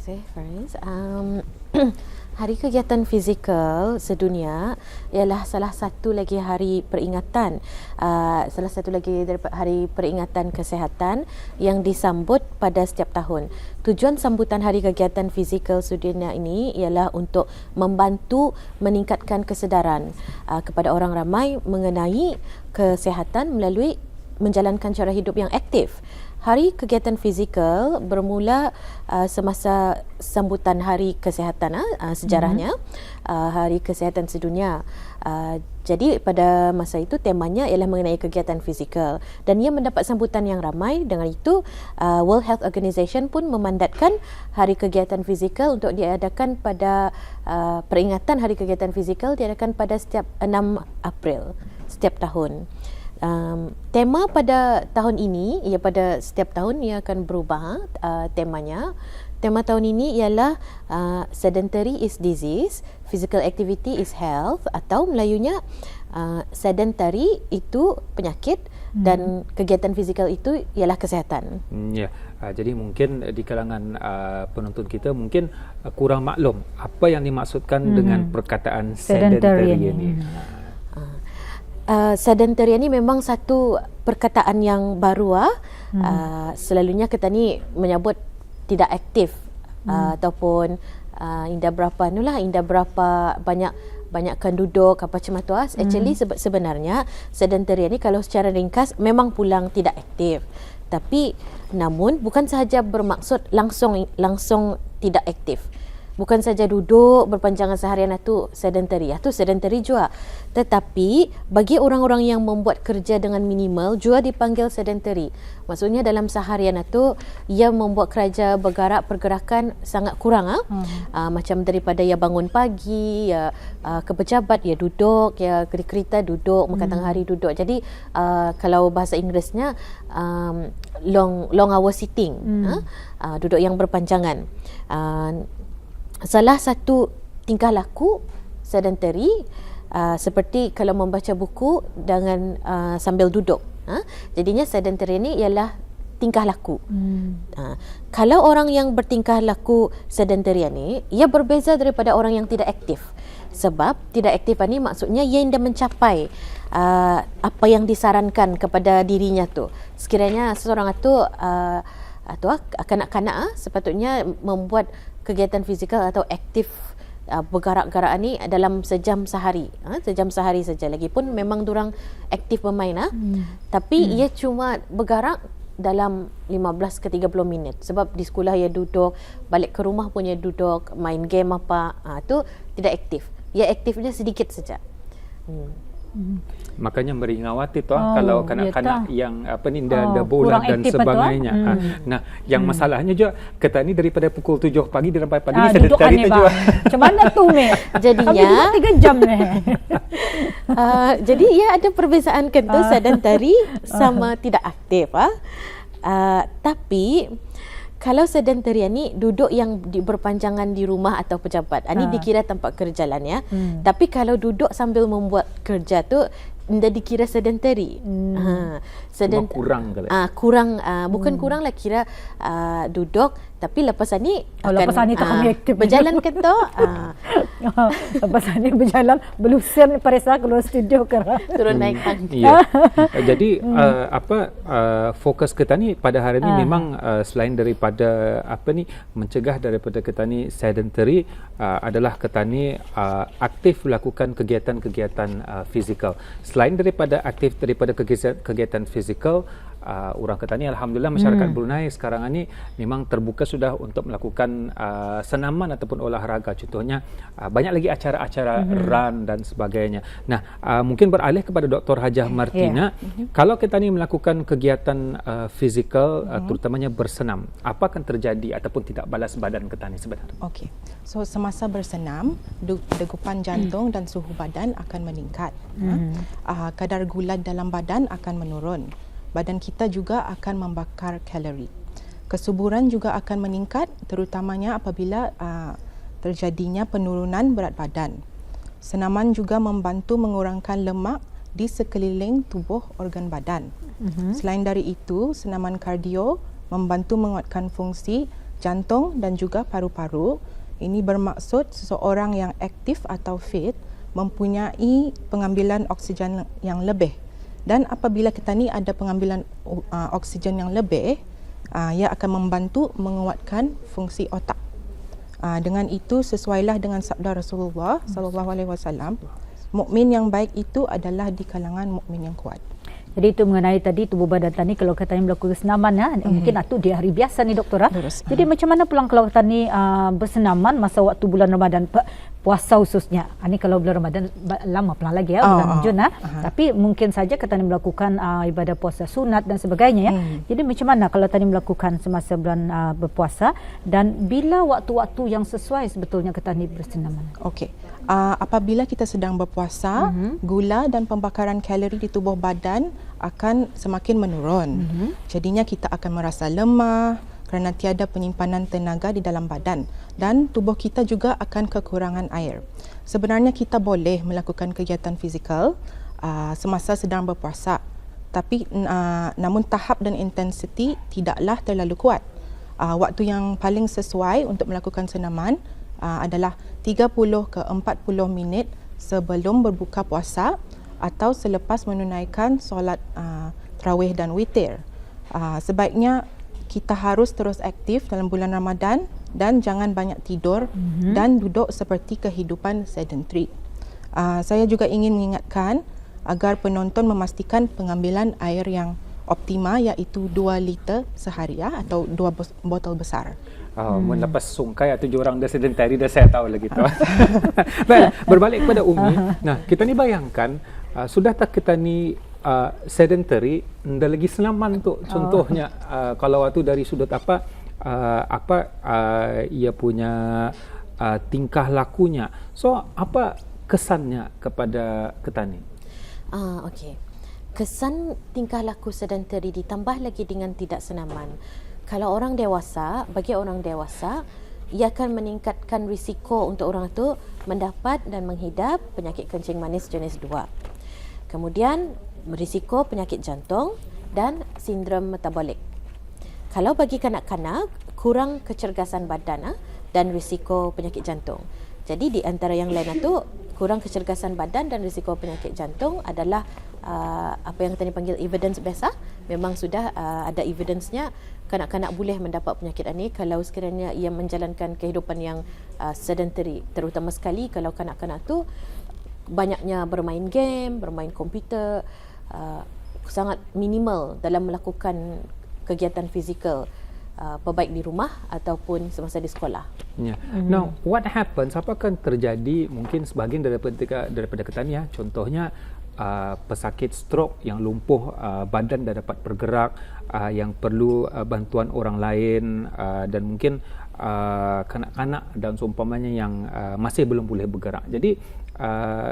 Terima kasih, Fariz. Hari Kegiatan Fizikal Sedunia ialah salah satu lagi hari peringatan, hari peringatan kesihatan yang disambut pada setiap tahun. Tujuan sambutan Hari Kegiatan Fizikal Sedunia ini ialah untuk membantu meningkatkan kesedaran kepada orang ramai mengenai kesihatan melalui menjalankan cara hidup yang aktif. Hari Kegiatan Fizikal bermula semasa sambutan Hari Kesihatan, sejarahnya Hari Kesihatan Sedunia. Jadi pada masa itu temanya ialah mengenai kegiatan fizikal dan ia mendapat sambutan yang ramai. Dengan itu World Health Organization pun memandatkan Hari Kegiatan Fizikal untuk diadakan pada peringatan Hari Kegiatan Fizikal diadakan pada setiap 6 April setiap tahun. Tema pada tahun ini, pada setiap tahun ia akan berubah temanya. Tema tahun ini ialah sedentary is disease, physical activity is health, atau Melayunya sedentary itu penyakit dan kegiatan fizikal itu ialah kesihatan. Jadi mungkin di kalangan penonton kita mungkin kurang maklum apa yang dimaksudkan dengan perkataan sedentary ini. Sedentary ni memang satu perkataan yang baru. Selalunya kita ni menyebut tidak aktif ataupun indah berapa banyakkan duduk apa macam tu. Actually sebenarnya sedentary ni kalau secara ringkas memang pulang tidak aktif. Tapi namun bukan sahaja bermaksud langsung tidak aktif. Bukan saja duduk berpanjangan seharian itu sedentary, itu sedentary juga. Tetapi bagi orang-orang yang membuat kerja dengan minimal juga dipanggil sedentary. Maksudnya dalam seharian itu ia membuat kerja pergerakan sangat kurang. Macam daripada ia bangun pagi, ia ke pejabat, ia duduk, ia ke kereta duduk, makan tengah hari duduk. Jadi kalau bahasa Inggerisnya long hour sitting, duduk yang berpanjangan. Salah satu tingkah laku sedentary seperti kalau membaca buku dengan sambil duduk. Jadinya sedentary ni ialah tingkah laku. Kalau orang yang bertingkah laku sedentary ni, ia berbeza daripada orang yang tidak aktif. Sebab tidak aktif ni maksudnya ia tidak mencapai apa yang disarankan kepada dirinya tu. Sekiranya seseorang tu kanak-kanak sepatutnya membuat kegiatan fizikal atau aktif bergerak-gerak ni dalam sejam sehari. Sejam sehari saja. Lagipun memang durang aktif bermain. Tapi ia cuma bergerak dalam 15 ke 30 minit. Sebab di sekolah ia duduk, balik ke rumah pun ia duduk, main game apa. Tu tidak aktif. Ia aktifnya sedikit saja. Makanya meringawati kalau kanak-kanak yang dah bola dan sebagainya. Nah, yang masalahnya juga kita ni daripada pukul 7 pagi sampai pagi ni sedentary tu juga. Macam mana tu Jadinya 3 jam jadi ia ada perbezaan sedentary sama tidak aktif. Tapi kalau sedentary ni duduk yang berpanjangan di rumah atau pejabat, ini dikira tempat kerja ya. Tapi kalau duduk sambil membuat kerja tu tidak dikira sedentary. Kurang kali. Bukan kurang lah, kira duduk tapi lepas ni lepas ni tak kami aktif berjalan ke tu. Lepas ni berjalan belusian Parisa keluar studio turun naik tangga. Jadi fokus kita ni pada hari ni memang selain daripada mencegah daripada kita ni sedentary, adalah kita ni aktif melakukan kegiatan-kegiatan fizikal. Selain daripada aktif daripada kegiatan fizikal, orang kata ni alhamdulillah masyarakat Brunei sekarang ni memang terbuka sudah untuk melakukan senaman ataupun olahraga. Contohnya banyak lagi acara-acara run dan sebagainya. Nah, mungkin beralih kepada Dr. Hajah Martina. Kalau kita ni melakukan kegiatan fizikal, terutamanya bersenam, apa akan terjadi ataupun tidak balas badan kita ni sebenarnya? Okey. So semasa bersenam, degupan jantung dan suhu badan akan meningkat. Kadar gula dalam badan akan menurun. Badan kita juga akan membakar kalori. Kesuburan juga akan meningkat, terutamanya apabila terjadinya penurunan berat badan. Senaman juga membantu mengurangkan lemak di sekeliling tubuh organ badan. Selain dari itu, senaman kardio membantu menguatkan fungsi jantung dan juga paru-paru. Ini bermaksud seseorang yang aktif atau fit mempunyai pengambilan oksigen yang lebih. Dan apabila kita ni ada pengambilan oksigen yang lebih, ia akan membantu menguatkan fungsi otak. Dengan itu sesuailah dengan sabda Rasulullah sallallahu alaihi wasallam, mukmin yang baik itu adalah di kalangan mukmin yang kuat. Jadi itu mengenai tadi tubuh badan tani kalau katanya melakukan senaman ya, mungkin itu di hari biasa ni doktor. Jadi macam mana pulang kalau tani bersenaman masa waktu bulan Ramadan, puasa khususnya. Ini kalau bulan Ramadan lama pulang lagi ya, bulan Jun. Tapi mungkin saja katanya melakukan ibadah puasa sunat dan sebagainya ya. Jadi macam mana kalau tani melakukan semasa bulan berpuasa dan bila waktu-waktu yang sesuai sebetulnya katanya bersenaman? Okey. Apabila kita sedang berpuasa, gula dan pembakaran kalori di tubuh badan akan semakin menurun. Jadinya kita akan merasa lemah kerana tiada penyimpanan tenaga di dalam badan dan tubuh kita juga akan kekurangan air. Sebenarnya kita boleh melakukan kegiatan fizikal semasa sedang berpuasa, tapi namun tahap dan intensiti tidaklah terlalu kuat. Waktu yang paling sesuai untuk melakukan senaman adalah 30 ke 40 minit sebelum berbuka puasa atau selepas menunaikan solat tarawih dan witir. Sebaiknya kita harus terus aktif dalam bulan Ramadan dan jangan banyak tidur dan duduk seperti kehidupan sedentary. Saya juga ingin mengingatkan agar penonton memastikan pengambilan air yang optima, iaitu 2 liter sehari atau 2 botol besar. Lepas sungkai atau orang dah sedentary dah saya tahu lagi tu. Baik, berbalik kepada Umi. Nah, kita ni bayangkan sudah tak kita ni sedentary, dah lagi senaman tu. Contohnya kalau waktu dari sudut ia punya tingkah lakunya. So apa kesannya kepada ketani? Okey. Kesan tingkah laku sedentary ditambah lagi dengan tidak senaman. Kalau orang dewasa, bagi orang dewasa, ia akan meningkatkan risiko untuk orang itu mendapat dan menghidap penyakit kencing manis jenis 2. Kemudian risiko penyakit jantung dan sindrom metabolik. Kalau bagi kanak-kanak, kurang kecergasan badan dan risiko penyakit jantung. Jadi di antara yang lain itu, kurang kecergasan badan dan risiko penyakit jantung adalah apa yang tadi panggil evidence biasa. Memang sudah ada evidence-nya kanak-kanak boleh mendapat penyakit ini kalau sekiranya ia menjalankan kehidupan yang sedentary, terutama sekali kalau kanak-kanak tu banyaknya bermain game, bermain komputer, sangat minimal dalam melakukan kegiatan fizikal, baik di rumah ataupun semasa di sekolah. Yeah. Now, what happens? Apa akan terjadi? Mungkin sebahagian daripada ketani, contohnya pesakit stroke yang lumpuh badan dah dapat bergerak, yang perlu bantuan orang lain, dan mungkin kanak-kanak dan seumpamanya yang masih belum boleh bergerak. Jadi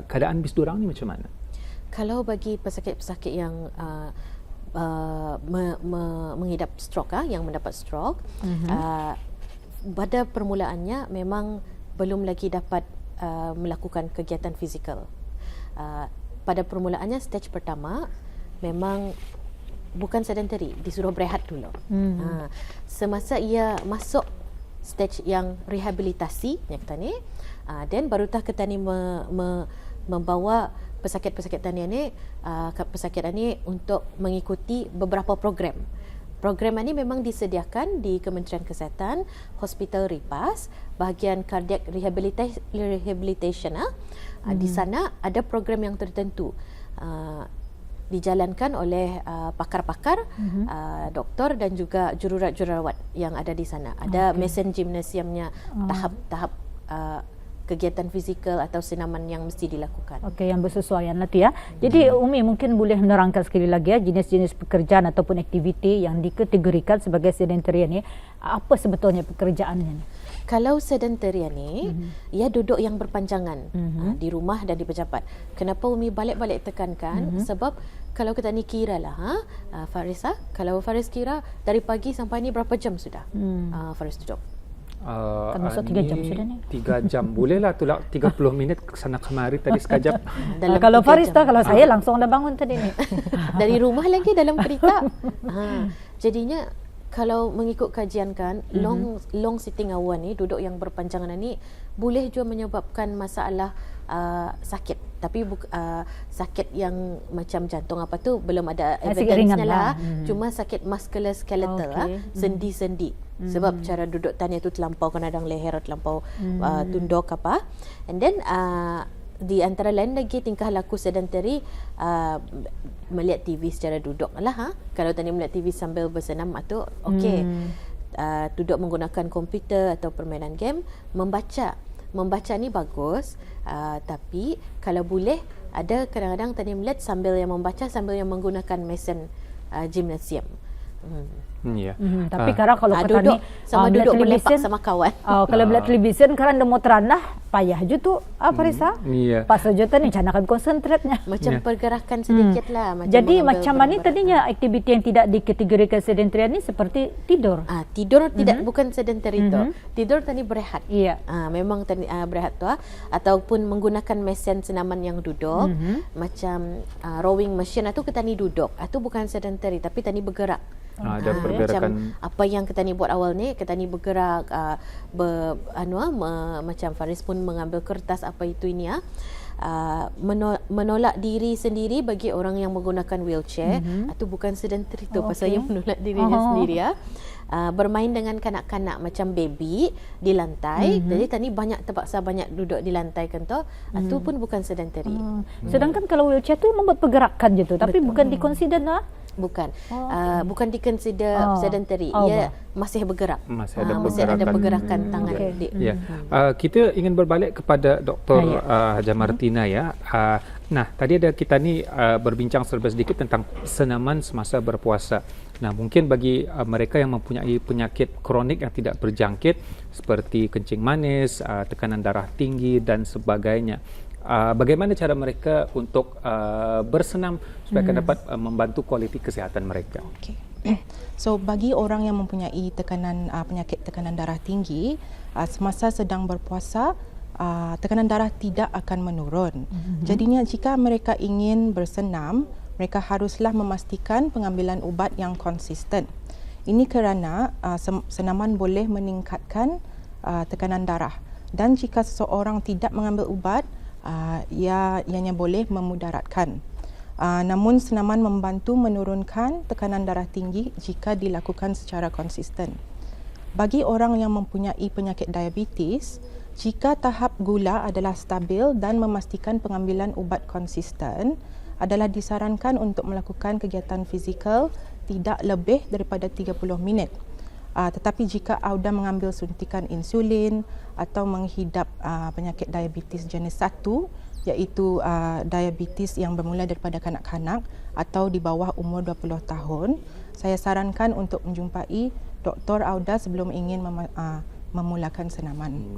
keadaan bis durang ni macam mana? Kalau bagi pesakit-pesakit yang mengidap stroke, yang mendapat stroke, pada permulaannya memang belum lagi dapat melakukan kegiatan fizikal. Pada permulaannya stage pertama memang bukan sedentary, disuruh berehat dulu. Semasa ia masuk stage yang rehabilitasi ni, dan barutah kita ni membawa pesakit-pesakit tani ini, pesakit ini untuk mengikuti beberapa program. Program ini memang disediakan di Kementerian Kesihatan, Hospital Ripas, bahagian cardiac rehabilitation. Di sana ada program yang tertentu dijalankan oleh pakar-pakar, doktor dan juga jururawat yang ada di sana. Ada mesin gimnasiumnya, tahap-tahap kegiatan fizikal atau senaman yang mesti dilakukan. Okey, yang bersesuaian nanti ya. Jadi Umi mungkin boleh menerangkan sekali lagi ya, jenis-jenis pekerjaan ataupun aktiviti yang dikategorikan sebagai sedentary ni, apa sebetulnya pekerjaannya? Kalau sedentary ni, ia duduk yang berpanjangan di rumah dan di pejabat. Kenapa Umi balik-balik tekankan? Sebab kalau kita ni kira lah, Faris, kalau Faris kira dari pagi sampai ni berapa jam sudah Faris duduk? Kan masuk 3 jam sudah ni. 3 jam. Bolehlah tu lah 30 minit kesana kemari tadi sekejap. Kalau Faris tahu, kalau saya langsung dah bangun tadi ni. Dari rumah lagi dalam kereta. Jadinya kalau mengikut kajian kan, long sitting hour ni, duduk yang berpanjangan ni boleh juga menyebabkan masalah sakit. Tapi sakit yang macam jantung apa tu belum ada evidence lah. Cuma sakit musculoskeletal sendi-sendi. Sebab cara duduk tanya tu terlampau kadang leher terlampau tunduk apa. And then di antara lain lagi tingkah laku sedentary, melihat TV secara duduk lah. Kalau tadi melihat TV sambil bersenam tu okey. Duduk menggunakan komputer atau permainan game, membaca ni bagus, tapi kalau boleh ada kadang-kadang tadi melihat sambil yang membaca sambil yang menggunakan mesin gimnasium. Tapi sekarang kalau kata ni sama duduk melepak sama kawan. Kalau melihat televisyen sekarang demo teranah payah je tu Farisa. Pasal je ni canakan konsentratnya. Macam pergerakan sedikit lah. Jadi macam mana tadinya aktiviti yang tidak dikategorikan sedentary ni seperti tidur. Tidur tidak bukan sedentary tu. Tidur tadi berehat. Memang tadi berehat tu ataupun menggunakan mesin senaman yang duduk macam rowing machine tu kita ni duduk. Itu bukan sedentary tapi tadi bergerak. Ada pergerakan macam apa yang kita ni buat awal ni, kita ni bergerak macam Faris pun mengambil kertas apa itu ini menolak diri sendiri bagi orang yang menggunakan wheelchair. Itu bukan sedentary tu, pasal yang menolak dirinya sendiri bermain dengan kanak-kanak macam baby di lantai. Jadi tadi terpaksa banyak duduk di lantai kan tu. Itu pun bukan sedentary. Sedangkan kalau wheelchair tu membuat pergerakan je tu, tapi bukan dikonsider bukan diconsider sedentary. Ia masih bergerak. Masih ada pergerakan tangan. Kita ingin berbalik kepada Dr. Hajar Martina nah, tadi ada kita ni berbincang sedikit tentang senaman semasa berpuasa. Nah, mungkin bagi mereka yang mempunyai penyakit kronik yang tidak berjangkit seperti kencing manis, tekanan darah tinggi dan sebagainya, bagaimana cara mereka untuk bersenam supaya akan dapat membantu kualiti kesihatan mereka? So bagi orang yang mempunyai penyakit tekanan darah tinggi, semasa sedang berpuasa tekanan darah tidak akan menurun. Jadinya jika mereka ingin bersenam, mereka haruslah memastikan pengambilan ubat yang konsisten. Ini kerana senaman boleh meningkatkan tekanan darah, dan jika seseorang tidak mengambil ubat, ianya boleh memudaratkan. Namun senaman membantu menurunkan tekanan darah tinggi jika dilakukan secara konsisten. Bagi orang yang mempunyai penyakit diabetes, jika tahap gula adalah stabil dan memastikan pengambilan ubat konsisten, adalah disarankan untuk melakukan kegiatan fizikal tidak lebih daripada 30 minit. Tetapi jika anda mengambil suntikan insulin atau menghidap penyakit diabetes jenis 1, iaitu diabetes yang bermula daripada kanak-kanak atau di bawah umur 20 tahun, saya sarankan untuk menjumpai Dr. Auda sebelum ingin memulakan senaman.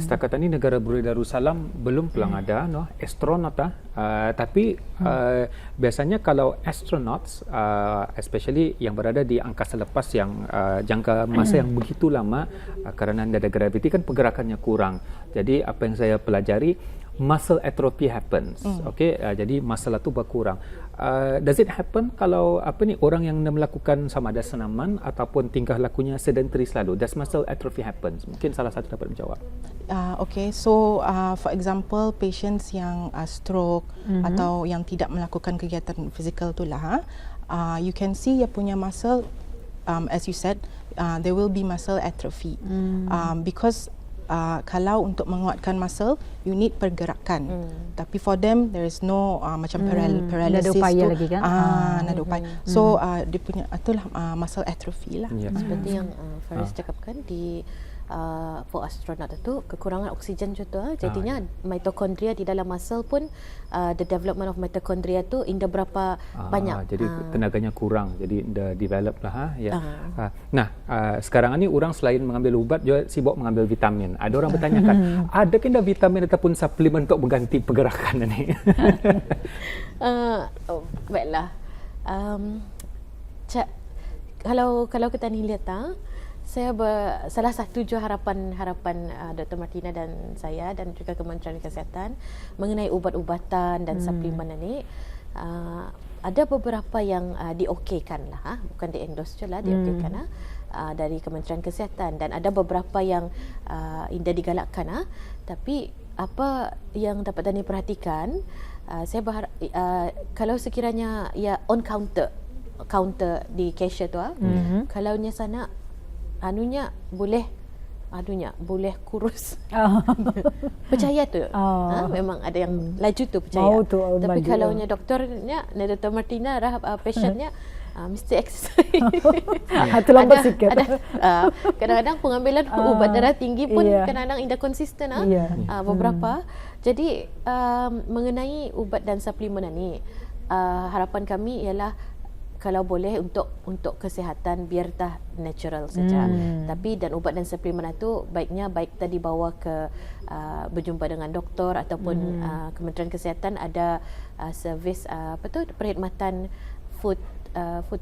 Setakat ini negara Brunei Darussalam belum pulang ada astronot tapi biasanya kalau astronauts especially yang berada di angkasa lepas yang jangka masa yang begitu lama, kerana ada graviti kan pergerakannya kurang. Jadi apa yang saya pelajari, muscle atrophy happens. Jadi masalah tu berkurang. Does it happen kalau orang yang melakukan sama ada senaman ataupun tingkah lakunya sedentary selalu? Does muscle atrophy happens? Mungkin salah satu dapat menjawab. So for example, patients yang stroke atau yang tidak melakukan kegiatan fizikal itulah, you can see dia punya muscle, as you said, there will be muscle atrophy because kalau untuk menguatkan muscle, you need pergerakan. Tapi for them, there is no macam paralysis. Ada upaya lagi kan? Ada upaya. So, dia punya, itulah muscle atrophy lah. Seperti yang Faris cakapkan, for astronaut itu kekurangan oksigen contoh. Jadinya mitokondria di dalam muscle pun the development of mitochondria tu indah berapa banyak. Jadi tenaganya kurang. Jadi dah develop lah. Nah, sekarang ni orang selain mengambil ubat juga sibuk mengambil vitamin. Ada orang bertanyakan, ada kena vitamin ataupun suplemen untuk mengganti pergerakan ni? Baiklah. Kalau kita ni lihat salah satu juga harapan Dr. Martina dan saya dan juga Kementerian Kesihatan mengenai ubat-ubatan dan suplemen ini, ada beberapa yang diokeykan lah, bukan di-endorse je lah, diokeykan dari Kementerian Kesihatan, dan ada beberapa yang Indah digalakkan tapi apa yang dapat Tani perhatikan, saya berharap kalau sekiranya ya on counter di cashier tu kalau nya sana boleh kurus. Percaya tu. Memang ada yang laju tu percaya. Tapi kalau nya doktornya, Dr. Martina patientnya mesti exercise. Itu lambat sikit. Kadang-kadang pengambilan ubat darah tinggi pun kadang-kadang tidak konsisten beberapa. Jadi mengenai ubat dan suplemen ni, harapan kami ialah kalau boleh untuk kesihatan biar dah natural saja. Tapi dan ubat dan suplemen itu baik tadi bawa ke berjumpa dengan doktor ataupun Kementerian Kesihatan ada servis perkhidmatan food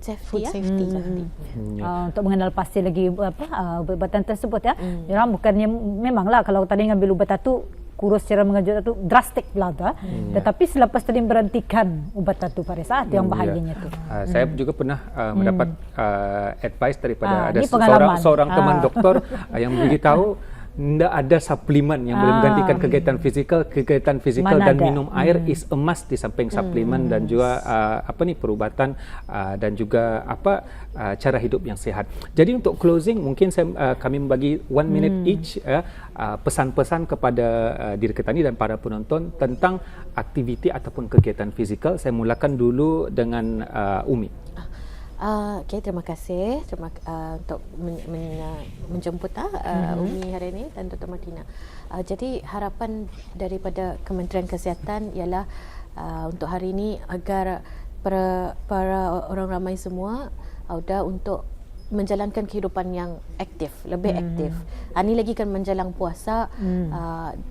safety. Untuk mengenal pasti lagi ubatan tersebut ya. Bukannya memanglah kalau tadi ngambil ubat itu kurus secara mengejutkan itu drastik pula tu. Tetapi selepas tadi berhentikan ubat itu pada saat yang bahagianya tu. Saya juga pernah mendapat advice daripada ada seorang teman doktor yang beritahu tidak ada suplemen yang boleh menggantikan kegiatan fizikal dan minum air is a must di samping suplemen dan juga perubatan dan juga cara hidup yang sihat. Jadi untuk closing mungkin kami membagi 1 minute each pesan-pesan kepada diri kita ni dan para penonton tentang aktiviti ataupun kegiatan fizikal. Saya mulakan dulu dengan Umi. Okay, terima kasih untuk menjemput Umi hari ini dan Dr. Martina. Jadi harapan daripada Kementerian Kesihatan ialah untuk hari ini agar para orang ramai semua untuk menjalankan kehidupan yang aktif, lebih aktif. Ini lagi kan menjelang puasa.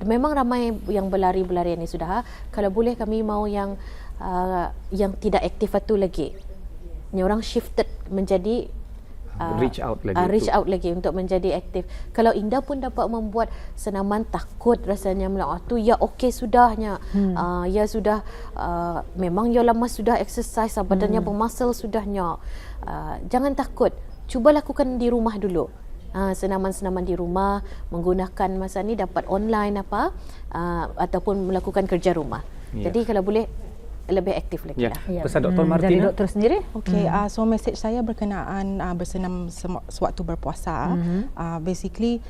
Memang ramai yang berlari ni sudah. Kalau boleh kami mau yang tidak aktif itu lagi. Ni orang shifted menjadi reach out lagi untuk menjadi aktif. Kalau Indah pun dapat membuat senaman, takut rasanya tu ya okey sudahnya. Ya sudah memang ya lama sudah exercise, badannya bermuscle sudahnya. Jangan takut. Cuba lakukan di rumah dulu. Senaman-senaman di rumah, menggunakan masa ni dapat online ataupun melakukan kerja rumah. Jadi kalau boleh lebih aktif lagi lah. Pesan Dr. Martina. Dari doktor sendiri? Okay, so message saya berkenaan bersenam sewaktu berpuasa. Basically,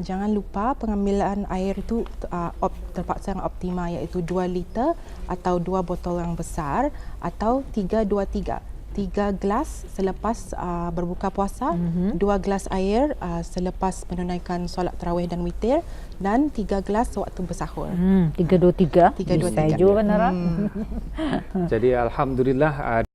jangan lupa pengambilan air itu terpaksa yang optimal, iaitu 2 liter atau 2 botol yang besar atau 3-2-3. 3 gelas selepas berbuka puasa, 2 gelas air selepas menunaikan solat tarawih dan witir, dan 3 gelas sewaktu bersahur. 3-2-3. Saya juga kan Nara. Jadi alhamdulillah